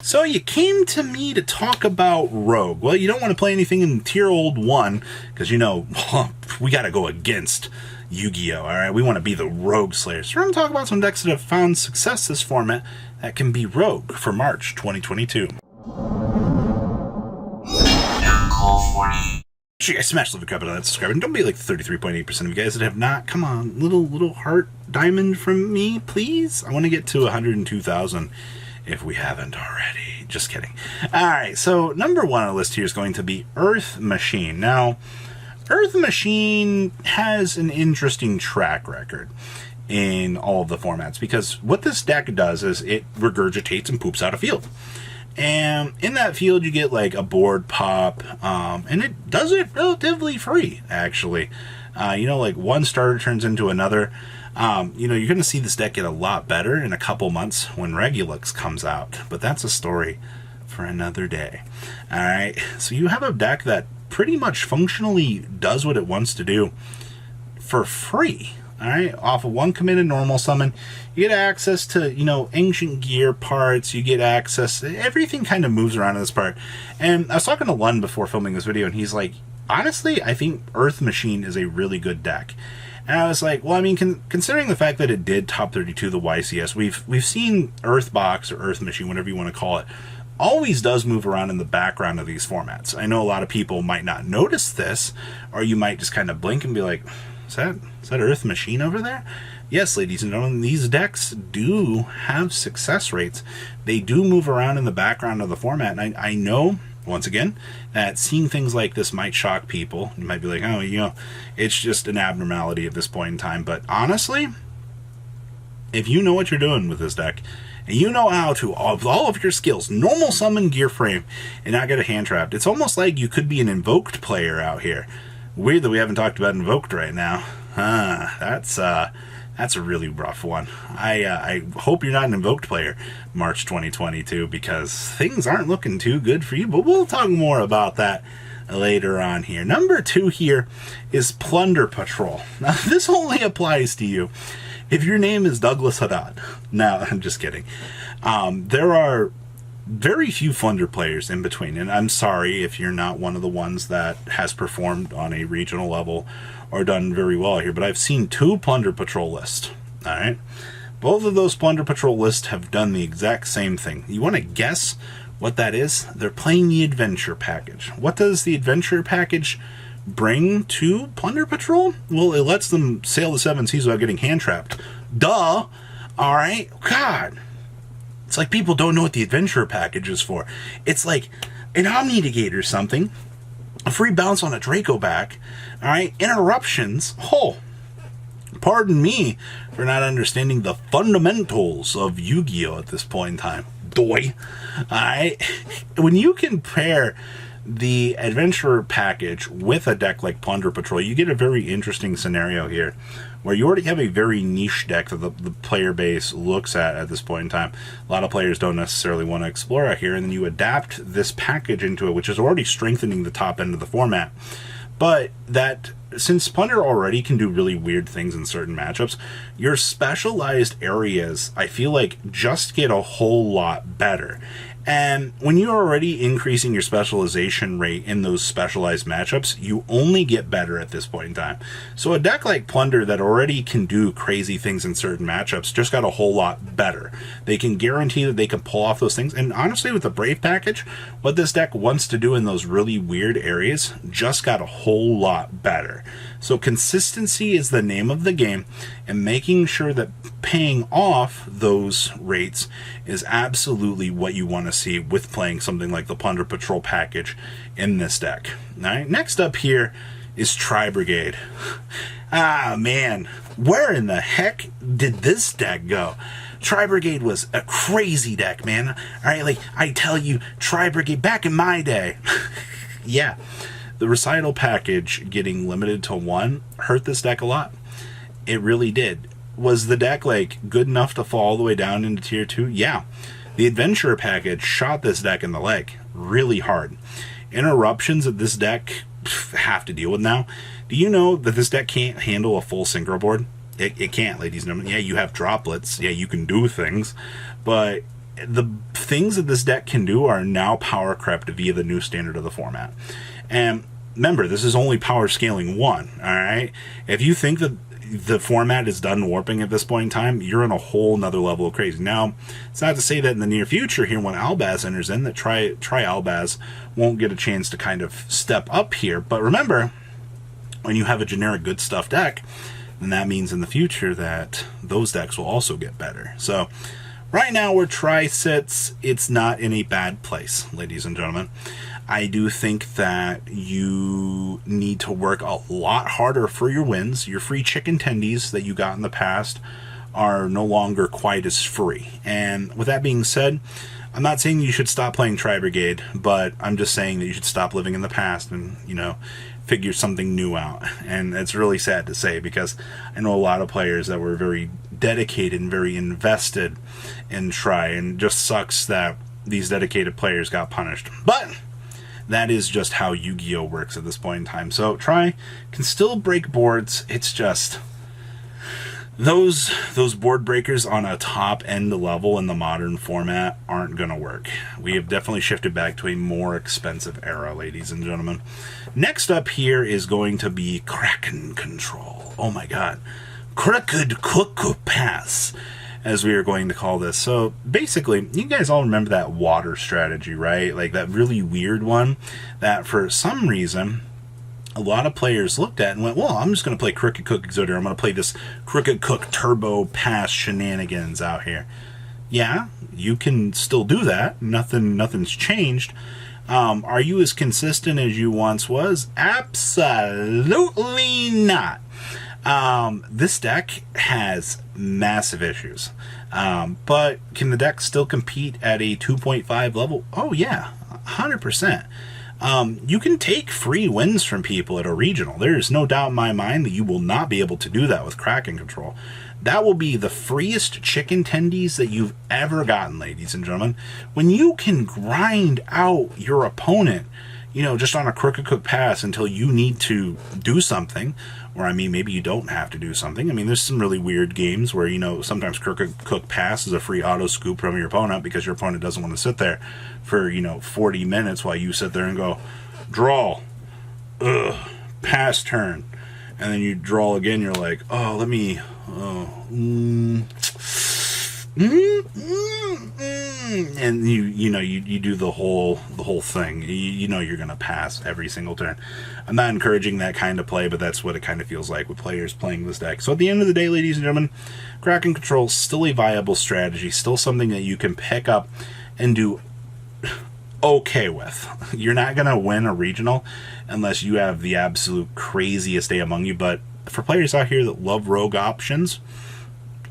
So you came to me to talk about Rogue. Well, you don't want to play anything in tier old 1, because you know, we got to go against Yu-Gi-Oh! Alright, we want to be the Rogue Slayers. So we're going to talk about some decks that have found success this format that can be Rogue for March 2022. Sure, guys, smash the crap out of that subscribe, and don't be like 33.8% of you guys that have not. Come on, little heart diamond from me, please. I want to get to 102,000 if we haven't already. Just kidding. Alright, so number 1 on the list here is going to be Earth Machine. Now, Earth Machine has an interesting track record in all of the formats, because what this deck does is it regurgitates and poops out a field. And in that field, you get like a board pop, and it does it relatively free, actually. You know, like one starter turns into another. You know, you're going to see this deck get a lot better in a couple months when Regulux comes out, but that's a story for another day. Alright, so you have a deck that pretty much functionally does what it wants to do for free. Alright, off of one committed normal summon, you get access to, you know, ancient gear parts, you get access, everything kind of moves around in this part. And I was talking to Lund before filming this video, and he's like, honestly, I think Earth Machine is a really good deck. And I was like, well, I mean, considering the fact that it did top 32 the YCS, we've seen Earthbox or Earth Machine, whatever you want to call it, always does move around in the background of these formats. I know a lot of people might not notice this, or you might just kind of blink and be like, is that Earth Machine over there? Yes, ladies and gentlemen, these decks do have success rates. They do move around in the background of the format, and I know, once again, that seeing things like this might shock people. You might be like, oh, you know, it's just an abnormality at this point in time. But honestly, if you know what you're doing with this deck, and you know how to, with all of your skills, normal summon Gear Frame, and not get a hand trapped, it's almost like you could be an Invoked player out here. Weird that we haven't talked about Invoked right now. That's a really rough one. I hope you're not an Invoked player March 2022, because things aren't looking too good for you, but we'll talk more about that later on here. Number 2 here is Plunder Patrol. Now, this only applies to you if your name is Douglas Haddad. No, I'm just kidding. There are very few Plunder players in between, and I'm sorry if you're not one of the ones that has performed on a regional level or done very well here, but I've seen 2 Plunder Patrol lists. Alright, both of those Plunder Patrol lists have done the exact same thing. You want to guess what that is? They're playing the Adventure Package. What does the Adventure Package bring to Plunder Patrol? Well, it lets them sail the 7 seas without getting hand trapped. Duh! Alright, God! It's like people don't know what the Adventure Package is for. It's like an Omni Negate or something, a free bounce on a Draco back, alright, interruptions. Oh, pardon me for not understanding the fundamentals of Yu-Gi-Oh! At this point in time. Doy. Alright, when you compare the Adventure Package with a deck like Plunder Patrol, you get a very interesting scenario here, where you already have a very niche deck that the player base looks at this point in time. A lot of players don't necessarily want to explore out here, and then you adapt this package into it, which is already strengthening the top end of the format. But that, since Plunder already can do really weird things in certain matchups, your specialized areas, I feel like, just get a whole lot better. And when you're already increasing your specialization rate in those specialized matchups, you only get better at this point in time. So a deck like Plunder that already can do crazy things in certain matchups just got a whole lot better. They can guarantee that they can pull off those things. And honestly, with the Brave package, what this deck wants to do in those really weird areas just got a whole lot better. So consistency is the name of the game, and making sure that paying off those rates is absolutely what you want to see with playing something like the Plunder Patrol package in this deck. All right, next up here is Brigade. Ah, man, where in the heck did this deck go? Brigade was a crazy deck, man. All right, like, I tell you, Brigade back in my day. Yeah. The Recital package getting limited to 1 hurt this deck a lot. It really did. Was the deck, like, good enough to fall all the way down into tier 2? Yeah. The Adventure package shot this deck in the leg really hard. Interruptions that this deck have to deal with now. Do you know that this deck can't handle a full synchro board? It can't, ladies and gentlemen. Yeah, you have droplets. Yeah, you can do things. But the things that this deck can do are now power crept via the new standard of the format. And remember, this is only power scaling 1, alright? If you think that the format is done warping at this point in time, you're in a whole nother level of crazy. Now, it's not to say that in the near future here, when Albaz enters in, that Tri Albaz won't get a chance to kind of step up here. But remember, when you have a generic good stuff deck, then that means in the future that those decks will also get better. So right now, where Tri sits, it's not in a bad place, ladies and gentlemen. I do think that you need to work a lot harder for your wins. Your free chicken tendies that you got in the past are no longer quite as free. And with that being said, I'm not saying you should stop playing Tri-Brigade, but I'm just saying that you should stop living in the past and, you know, figure something new out. And it's really sad to say, because I know a lot of players that were very dedicated and very invested in Tri, and it just sucks that these dedicated players got punished. But that is just how Yu-Gi-Oh! Works at this point in time. So Tri can still break boards. It's just those board breakers on a top end level in the modern format aren't going to work. We have definitely shifted back to a more expensive era, ladies and gentlemen. Next up here is going to be Kraken Control. Oh my god. Kraken Pass, as we are going to call this. So basically, you guys all remember that water strategy, right? Like that really weird one that for some reason a lot of players looked at and went, well, I'm just going to play Crooked Cook Exodia. I'm going to play this Crooked Cook Turbo Pass shenanigans out here. Yeah, you can still do that. Nothing's changed. Are you as consistent as you once was? Absolutely not. This deck has massive issues. But can the deck still compete at a 2.5 level? Oh yeah, 100%. You can take free wins from people at a regional. There is no doubt in my mind that you will not be able to do that with Kraken Control. That will be the freest chicken tendies that you've ever gotten, ladies and gentlemen. When you can grind out your opponent, you know, just on a Crooked Cook Pass until you need to do something, or I mean, maybe you don't have to do something. I mean, there's some really weird games where, you know, sometimes Crooked Cook Pass is a free auto scoop from your opponent because your opponent doesn't want to sit there for, you know, 40 minutes while you sit there and go, draw, pass turn. And then you draw again, you're like, oh, let me, and you do the whole thing. You know you're gonna pass every single turn. I'm not encouraging that kind of play, but that's what it kind of feels like with players playing this deck. So at the end of the day, ladies and gentlemen, Kraken Control is still a viable strategy, still something that you can pick up and do okay with. You're not gonna win a regional unless you have the absolute craziest day among you, but for players out here that love rogue options,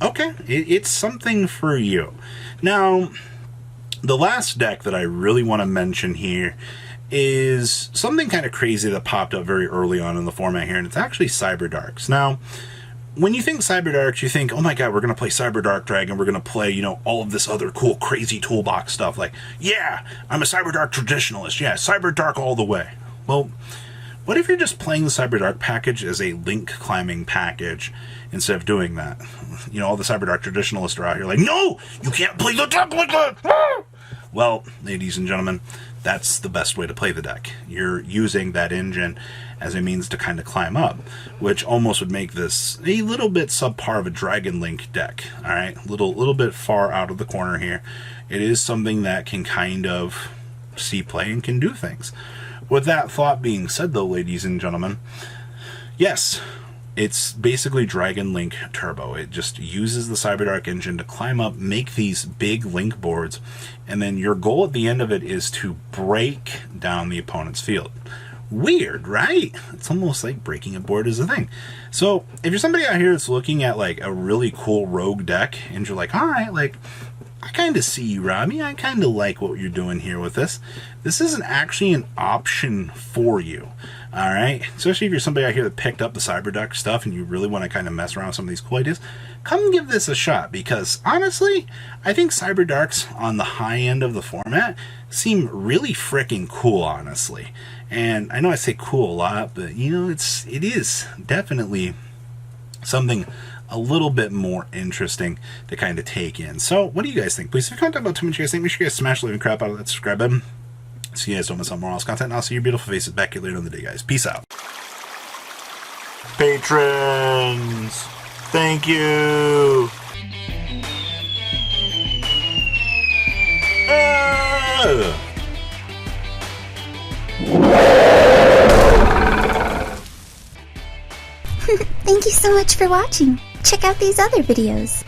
okay, it's something for you. Now, the last deck that I really want to mention here is something kind of crazy that popped up very early on in the format here, and it's actually Cyber Darks. Now, when you think Cyber Darks, you think, oh my god, we're going to play Cyber Dark Dragon, we're going to play, you know, all of this other cool, crazy toolbox stuff. Like, yeah, I'm a Cyber Dark traditionalist. Yeah, Cyber Dark all the way. Well, what if you're just playing the Cyber Dark package as a link climbing package instead of doing that? You know, all the Cyber Dark traditionalists are out here like, no, you can't play the deck like that. Well, ladies and gentlemen, that's the best way to play the deck. You're using that engine as a means to kind of climb up, which almost would make this a little bit subpar of a Dragon Link deck. All right, little bit far out of the corner here. It is something that can kind of see play and can do things. With that thought being said, though, ladies and gentlemen, yes, it's basically Dragon Link Turbo. It just uses the Cyberdark engine to climb up, make these big link boards, and then your goal at the end of it is to break down the opponent's field. Weird, right? It's almost like breaking a board is a thing. So if you're somebody out here that's looking at like a really cool rogue deck, and you're like, all right, like, I kind of see you, Robbie. I kind of like what you're doing here with this. This isn't actually an option for you. All right, especially if you're somebody out here that picked up the Cyberdark stuff and you really want to kind of mess around with some of these cool ideas, come give this a shot, because honestly, I think Cyberdarks on the high end of the format seem really freaking cool, honestly. And I know I say cool a lot, but you know, it is definitely something a little bit more interesting to kind of take in. So what do you guys think? Please, if you comment down below, tell me what you guys think. Make sure you guys smash the living crap out of that subscribe button so you guys don't miss out more else content. And I'll see your beautiful faces back here later in the day, guys. Peace out. Patrons, thank you. Thank you so much for watching. Check out these other videos.